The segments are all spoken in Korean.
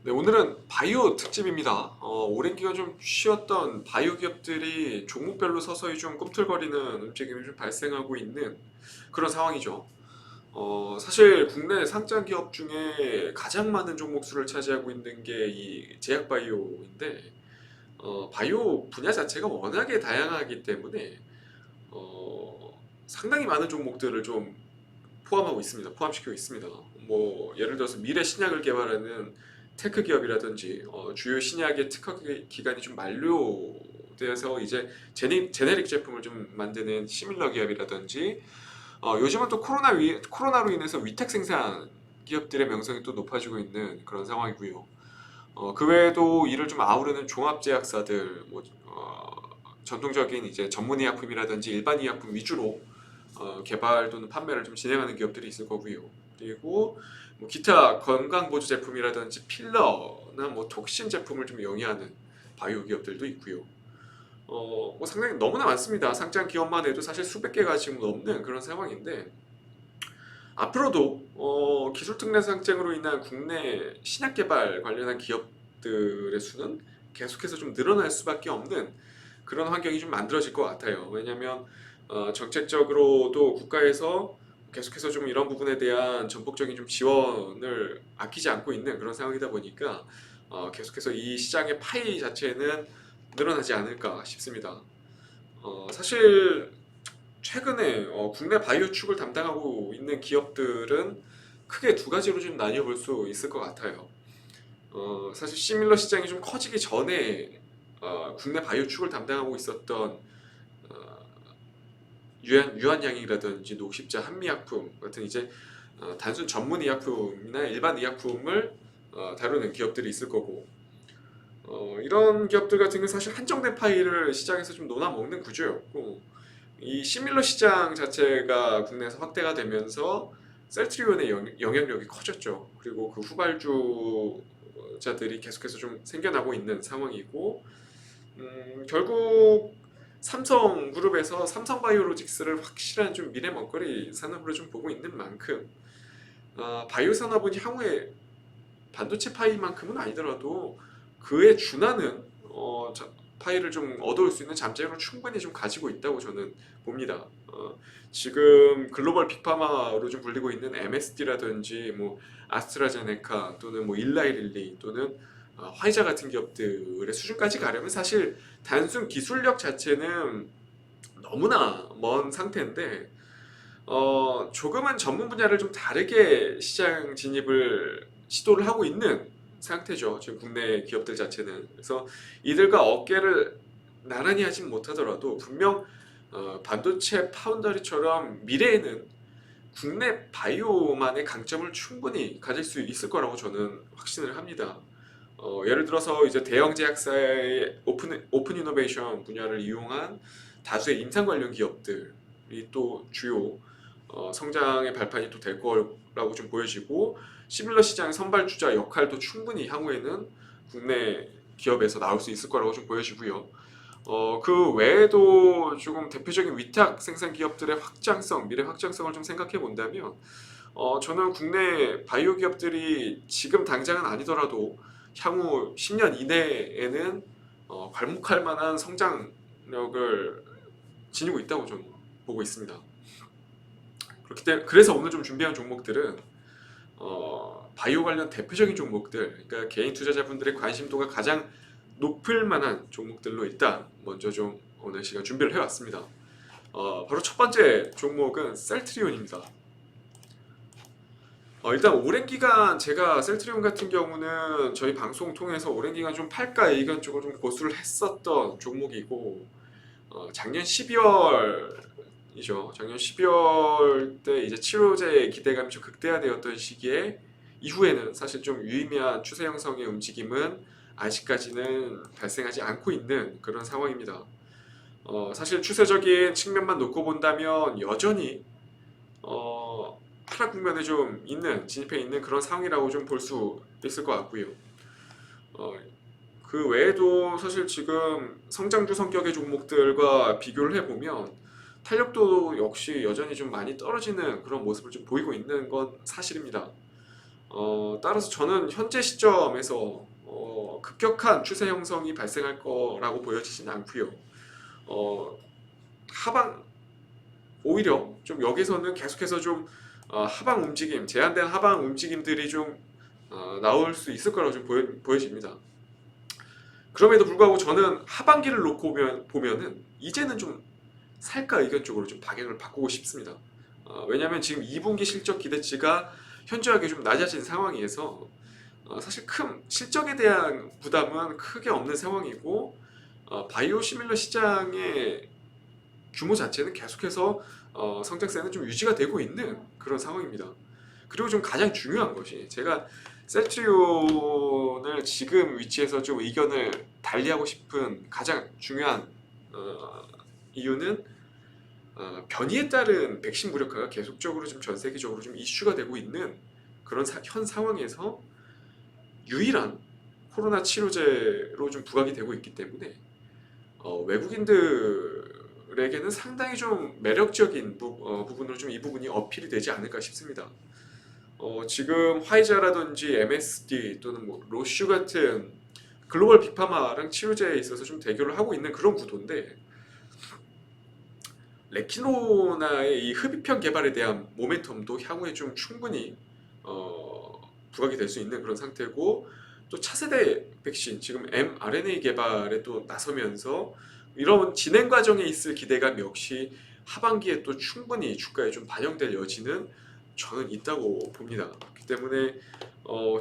네, 오늘은 바이오 특집입니다. 오랜 기간 좀 쉬었던 바이오 기업들이 종목별로 서서히 좀 꿈틀거리는 움직임이 좀 발생하고 있는 그런 상황이죠. 사실 국내 상장 기업 중에 가장 많은 종목 수를 차지하고 있는 게 이 제약 바이오인데, 바이오 분야 자체가 워낙에 다양하기 때문에 상당히 많은 종목들을 좀 포함하고 있습니다. 포함시키고 있습니다. 뭐 예를 들어서 미래 신약을 개발하는 테크 기업이라든지 주요 신약의 특허 기간이 좀 만료되어서 이제 제네릭 제품을 좀 만드는 시밀러 기업이라든지 요즘은 또 코로나로 인해서 위탁 생산 기업들의 명성이 또 높아지고 있는 그런 상황이고요. 그 외에도 이를 좀 아우르는 종합제약사들, 전통적인 이제 전문의약품이라든지 일반 의약품 위주로 개발 또는 판매를 좀 진행하는 기업들이 있을 거고요. 그리고 뭐 기타 건강보조 제품이라든지 필러나 뭐 톡신 제품을 좀 영위하는 바이오 기업들도 있고요. 뭐 상당히 너무나 많습니다. 상장 기업만 해도 사실 수백 개가 지금 넘는 그런 상황인데, 앞으로도 기술 특례 상장으로 인한 국내 신약 개발 관련한 기업들의 수는 계속해서 좀 늘어날 수밖에 없는 그런 환경이 좀 만들어질 것 같아요. 왜냐하면 정책적으로도 국가에서 계속해서 좀 이런 부분에 대한 전폭적인 좀 지원을 아끼지 않고 있는 그런 상황이다 보니까 계속해서 이 시장의 파이 자체는 늘어나지 않을까 싶습니다. 사실 최근에 국내 바이오 축을 담당하고 있는 기업들은 크게 두 가지로 좀 나뉘어 볼 수 있을 것 같아요. 사실 시밀러 시장이 좀 커지기 전에 국내 바이오 축을 담당하고 있었던 어, 유한양이라든지 녹십자, 한미약품 같은 이제 단순 전문 의약품이나 일반 의약품을 다루는 기업들이 있을 거고, 이런 기업들 같은 경우는 사실 한정된 파이를 시장에서 좀 논아 먹는 구조였고, 이 시밀러 시장 자체가 국내에서 확대가 되면서 셀트리온의 영향력이 커졌죠. 그리고 그 후발주자들이 계속해서 좀 생겨나고 있는 상황이고, 결국 삼성그룹에서 삼성바이오로직스를 확실한 좀 미래 먹거리 산업으로 좀 보고 있는 만큼, 바이오 산업은 향후에 반도체 파이만큼은 아니더라도 그에 준하는 파이를 좀 얻어올 수 있는 잠재력을 충분히 좀 가지고 있다고 저는 봅니다. 지금 글로벌 빅파마로 좀 불리고 있는 MSD라든지 뭐 아스트라제네카 또는 뭐 일라이릴리 또는 화이자 같은 기업들의 수준까지 가려면 사실 단순 기술력 자체는 너무나 먼 상태인데, 조금은 전문 분야를 좀 다르게 시장 진입을 시도를 하고 있는 상태죠. 지금 국내 기업들 자체는. 그래서 이들과 어깨를 나란히 하진 못하더라도 분명 반도체 파운더리처럼 미래에는 국내 바이오만의 강점을 충분히 가질 수 있을 거라고 저는 확신을 합니다. 예를 들어서 이제 대형 제약사의 오픈 이노베이션 분야를 이용한 다수의 임상 관련 기업들이 또 주요 성장의 발판이 또 될 거라고 좀 보여지고, 시밀러 시장의 선발주자 역할도 충분히 향후에는 국내 기업에서 나올 수 있을 거라고 좀 보여지고요. 그 외에도 조금 대표적인 위탁 생산 기업들의 확장성, 미래 확장성을 좀 생각해 본다면, 저는 국내 바이오 기업들이 지금 당장은 아니더라도 향후 10년 이내에는 괄목할 만한 성장력을 지니고 있다고 저는 보고 있습니다. 그렇기 때문에 그래서 오늘 좀 준비한 종목들은 바이오 관련 대표적인 종목들, 그러니까 개인 투자자분들의 관심도가 가장 높을 만한 종목들로 일단 먼저 좀 오늘 시간 준비를 해왔습니다. 바로 첫 번째 종목은 셀트리온입니다. 일단 오랜 기간 제가 셀트리온 같은 경우는 저희 방송 통해서 오랜 기간 좀 팔까 의견 쪽을 좀 고수를 했었던 종목이고, 작년 12월이죠. 작년 12월 때 이제 치료제의 기대감이 좀 극대화되었던 시기에 이후에는 사실 좀 유의미한 추세 형성의 움직임은 아직까지는 발생하지 않고 있는 그런 상황입니다. 사실 추세적인 측면만 놓고 본다면 여전히 하락 국면에 좀 진입해 있는 그런 상황이라고 좀 볼 수 있을 것 같고요. 어, 그 외에도 사실 지금 성장주 성격의 종목들과 비교를 해보면 탄력도 역시 여전히 좀 많이 떨어지는 그런 모습을 좀 보이고 있는 건 사실입니다. 따라서 저는 현재 시점에서 급격한 추세 형성이 발생할 거라고 보여지지는 않고요. 하방 오히려 좀 여기서는 계속해서 좀 하방 움직임, 제한된 하방 움직임들이 좀 나올 수 있을 거라고 좀 보여집니다. 그럼에도 불구하고 저는 하반기를 놓고 보면은 이제는 좀 살까 의견 쪽으로 좀 방향을 바꾸고 싶습니다. 왜냐하면 지금 2분기 실적 기대치가 현저하게 좀 낮아진 상황에서 사실 큰 실적에 대한 부담은 크게 없는 상황이고 바이오 시밀러 시장의 규모 자체는 계속해서 성장세는 좀 유지가 되고 있는 그런 상황입니다. 그리고 좀 가장 중요한 것이 제가 셀트리온을 지금 위치에서 좀 의견을 달리하고 싶은 가장 중요한 이유는 변이에 따른 백신 무력화가 계속적으로 좀 전 세계적으로 좀 이슈가 되고 있는 그런 현 상황에서 유일한 코로나 치료제로 좀 부각이 되고 있기 때문에 외국인들에게는 상당히 좀 매력적인 부분으로 좀 이 부분이 어필이 되지 않을까 싶습니다. 지금 화이자라든지 MSD 또는 뭐 로슈 같은 글로벌 빅파마랑 치료제에 있어서 좀 대결을 하고 있는 그런 구도인데 레키노나의 이 흡입형 개발에 대한 모멘텀도 향후에 좀 충분히 부각이 될 수 있는 그런 상태고 또 차세대 백신 지금 mRNA 개발에 또 나서면서 이런 진행 과정에 있을 기대감 역시 하반기에 또 충분히 주가에 좀 반영될 여지는 저는 있다고 봅니다. 그렇기 때문에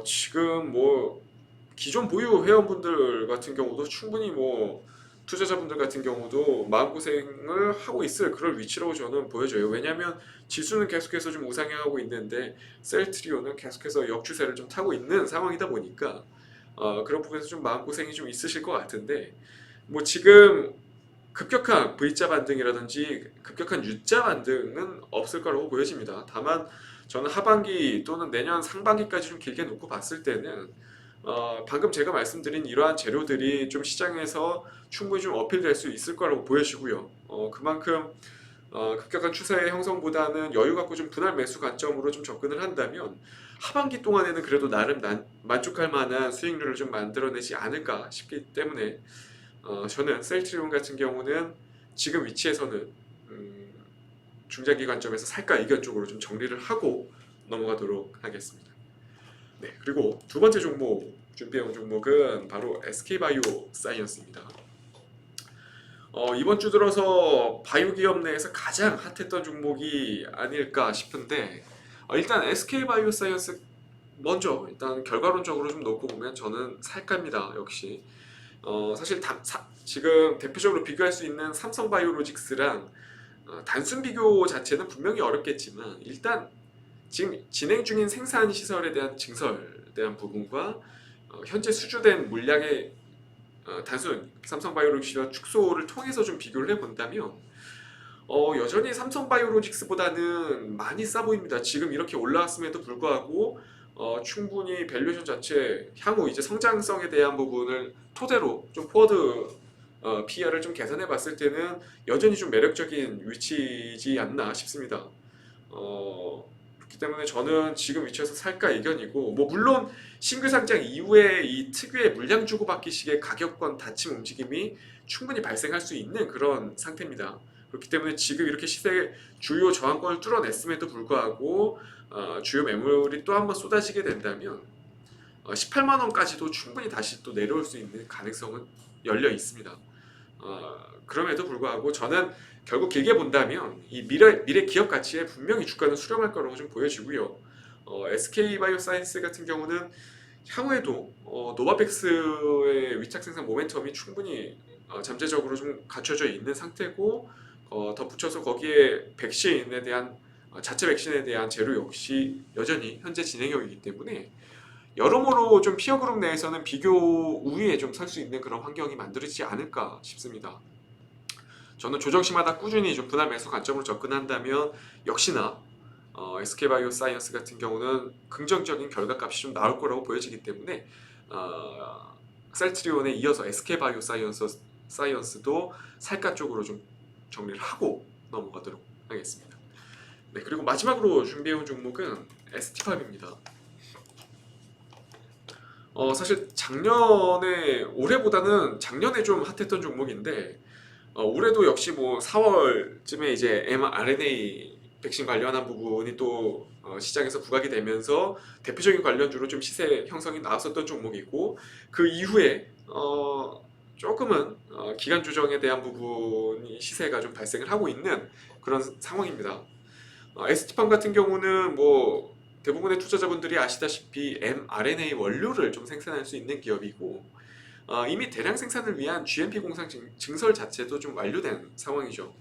지금 뭐 기존 보유 회원분들 같은 경우도 충분히 뭐 투자자분들 같은 경우도 마음고생을 하고 있을 그럴 위치라고 저는 보여져요. 왜냐하면 지수는 계속해서 좀 우상향하고 있는데 셀트리온은 계속해서 역추세를 좀 타고 있는 상황이다 보니까 그런 부분에서 좀 마음고생이 좀 있으실 것 같은데 뭐 지금 급격한 V자 반등이라든지 급격한 U자 반등은 없을 거라고 보여집니다. 다만 저는 하반기 또는 내년 상반기까지 좀 길게 놓고 봤을 때는 방금 제가 말씀드린 이러한 재료들이 좀 시장에서 충분히 좀 어필될 수 있을 거라고 보여지고요. 그만큼 급격한 추세의 형성보다는 여유 갖고 좀 분할 매수 관점으로 좀 접근을 한다면 하반기 동안에는 그래도 나름 만족할 만한 수익률을 좀 만들어내지 않을까 싶기 때문에 저는 셀트리온 같은 경우는 지금 위치에서는 중장기 관점에서 살까 의견 쪽으로 좀 정리를 하고 넘어가도록 하겠습니다. 네, 그리고 두 번째 종목 준비해온 종목은 바로 SK바이오 사이언스입니다. 이번 주 들어서 바이오 기업 내에서 가장 핫했던 종목이 아닐까 싶은데 일단 SK바이오 사이언스 먼저 일단 결과론적으로 좀 놓고 보면 저는 살까입니다. 역시 사실 지금 대표적으로 비교할 수 있는 삼성바이오로직스랑 단순 비교 자체는 분명히 어렵겠지만 일단 지금 진행 중인 생산 시설에 대한 증설에 대한 부분과 현재 수주된 물량의 단순 삼성바이오로직스와 축소를 통해서 좀 비교를 해본다면 여전히 삼성바이오로직스보다는 많이 싸 보입니다. 지금 이렇게 올라왔음에도 불구하고 충분히 밸류에이션 자체 향후 이제 성장성에 대한 부분을 토대로 좀 포워드 PR을 좀 계산해 봤을 때는 여전히 좀 매력적인 위치이지 않나 싶습니다. 그렇기 때문에 저는 지금 위치에서 살까 의견이고 뭐 물론 신규 상장 이후에 이 특유의 물량 주고받기식의 가격권 닫힘 움직임이 충분히 발생할 수 있는 그런 상태입니다. 그렇기 때문에 지금 이렇게 시세 주요 저항권을 뚫어냈음에도 불구하고 주요 매물이 또 한번 쏟아지게 된다면 18만 원까지도 충분히 다시 또 내려올 수 있는 가능성은 열려 있습니다. 그럼에도 불구하고 저는 결국 길게 본다면 이 미래 기업 가치에 분명히 주가는 수렴할 거라고 좀 보여지고요. SK바이오사이언스 같은 경우는 향후에도 노바백스의 위탁 생산 모멘텀이 충분히 잠재적으로 좀 갖춰져 있는 상태고 덧붙여서 거기에 백신에 대한 자체 백신에 대한 재료 역시 여전히 현재 진행형이기 때문에 여러모로 좀 피어그룹 내에서는 비교 우위에 좀 설 수 있는 그런 환경이 만들어지지 않을까 싶습니다. 저는 조정시마다 꾸준히 좀 분할 매수 관점으로 접근한다면 역시나 SK바이오사이언스 같은 경우는 긍정적인 결과값이 좀 나올 거라고 보여지기 때문에 셀트리온에 이어서 SK바이오사이언스도 살가 쪽으로 좀 정리를 하고 넘어가도록 하겠습니다. 네, 그리고 마지막으로 준비해온 종목은 ST팝입니다. 사실 작년에 올해보다는 작년에 좀 핫했던 종목인데 올해도 역시 뭐 4월쯤에 이제 mRNA 백신 관련한 부분이 또 시장에서 부각이 되면서 대표적인 관련주로 좀 시세 형성이 나왔었던 종목이고 그 이후에 조금은 기간 조정에 대한 부분이 시세가 좀 발생을 하고 있는 그런 상황입니다. ST팜 같은 경우는 뭐 대부분의 투자자분들이 아시다시피 mRNA 원료를 좀 생산할 수 있는 기업이고 이미 대량 생산을 위한 GMP 공상 증설 자체도 좀 완료된 상황이죠.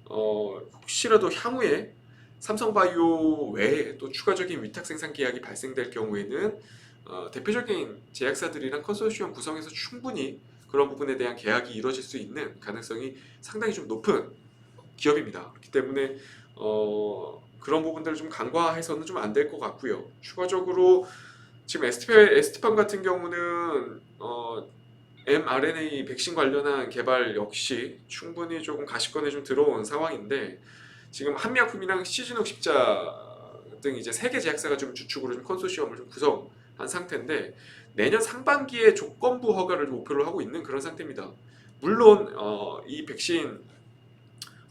혹시라도 향후에 삼성바이오 외에 또 추가적인 위탁 생산 계약이 발생될 경우에는 대표적인 제약사들이랑 컨소시엄 구성해서 충분히 그런 부분에 대한 계약이 이루어질 수 있는 가능성이 상당히 좀 높은 기업입니다. 그렇기 때문에 그런 부분들을 좀 간과해서는 좀 안 될 것 같고요. 추가적으로 지금 에스티팜 같은 경우는 mRNA 백신 관련한 개발 역시 충분히 조금 가시권에 좀 들어온 상황인데 지금 한미약품이랑 시즈녹 십자 등 이제 세 개 제약사가 좀 주축으로 좀 컨소시엄을 좀 구성한 상태인데 내년 상반기에 조건부 허가를 목표로 하고 있는 그런 상태입니다. 물론 이 백신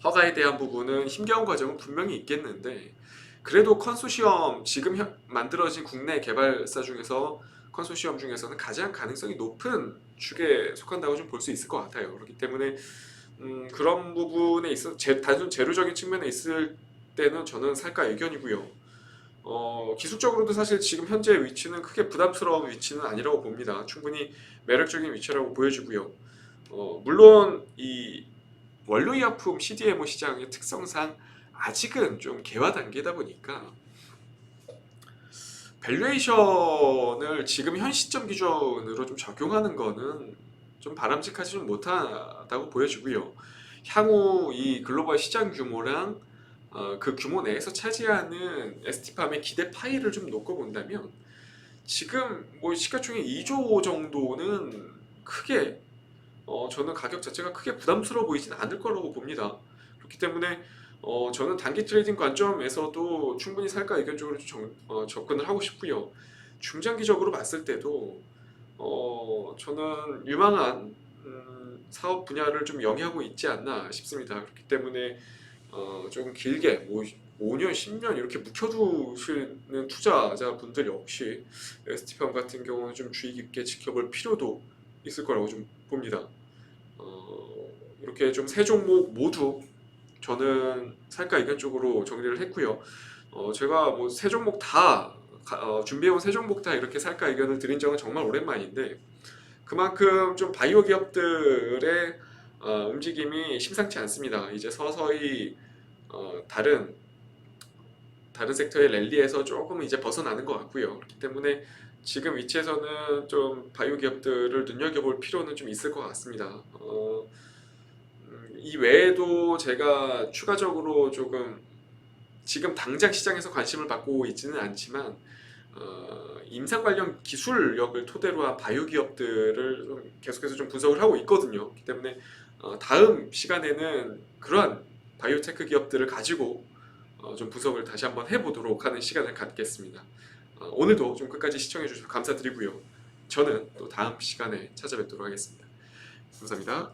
허가에 대한 부분은 힘겨운 과정은 분명히 있겠는데 그래도 컨소시엄 지금 만들어진 국내 개발사 중에서 컨소시엄 중에서는 가장 가능성이 높은 축에 속한다고 좀 볼 수 있을 것 같아요. 그렇기 때문에 그런 부분에 있어 단순 재료적인 측면에 있을 때는 저는 살까 의견이고요. 기술적으로도 사실 지금 현재 위치는 크게 부담스러운 위치는 아니라고 봅니다. 충분히 매력적인 위치라고 보여지고요. 물론 이 원료의약품 CDMO 시장의 특성상 아직은 좀 개화 단계다 보니까 밸류에이션을 지금 현 시점 기준으로 좀 적용하는 거는 좀 바람직하지 좀 못하다고 보여지고요. 향후 이 글로벌 시장 규모랑 그 규모 내에서 차지하는 ST팜의 기대 파이를 좀 놓고 본다면 지금 뭐 시가총액 2조 정도는 크게 저는 가격 자체가 크게 부담스러워 보이진 않을 거라고 봅니다. 그렇기 때문에 저는 단기 트레이딩 관점에서도 충분히 살까 의견적으로 접근을 하고 싶고요. 중장기적으로 봤을 때도 저는 유망한 사업 분야를 좀 영위하고 있지 않나 싶습니다. 그렇기 때문에 조금 길게 뭐 5년, 10년 이렇게 묵혀두시는 투자자분들 역시 ST팜 같은 경우는 좀 주의 깊게 지켜볼 필요도 있을 거라고 좀 봅니다. 이렇게 좀 세 종목 모두 저는 살까 의견적으로 정리를 했고요. 제가 뭐 세 종목 다 준비해온 세 종목 다 이렇게 살까 의견을 드린 적은 정말 오랜만인데 그만큼 좀 바이오 기업들의 움직임이 심상치 않습니다. 이제 서서히 다른 섹터의 랠리에서 조금 이제 벗어나는 것 같고요. 그렇기 때문에 지금 위치에서는 좀 바이오 기업들을 눈여겨볼 필요는 좀 있을 것 같습니다. 이 외에도 제가 추가적으로 조금 지금 당장 시장에서 관심을 받고 있지는 않지만 임상 관련 기술력을 토대로 한 바이오 기업들을 좀 계속해서 좀 분석을 하고 있거든요. 그렇기 때문에 다음 시간에는 그러한 바이오테크 기업들을 가지고 좀 분석을 다시 한번 해보도록 하는 시간을 갖겠습니다. 오늘도 좀 끝까지 시청해 주셔서 감사드리고요. 저는 또 다음 시간에 찾아뵙도록 하겠습니다. 감사합니다.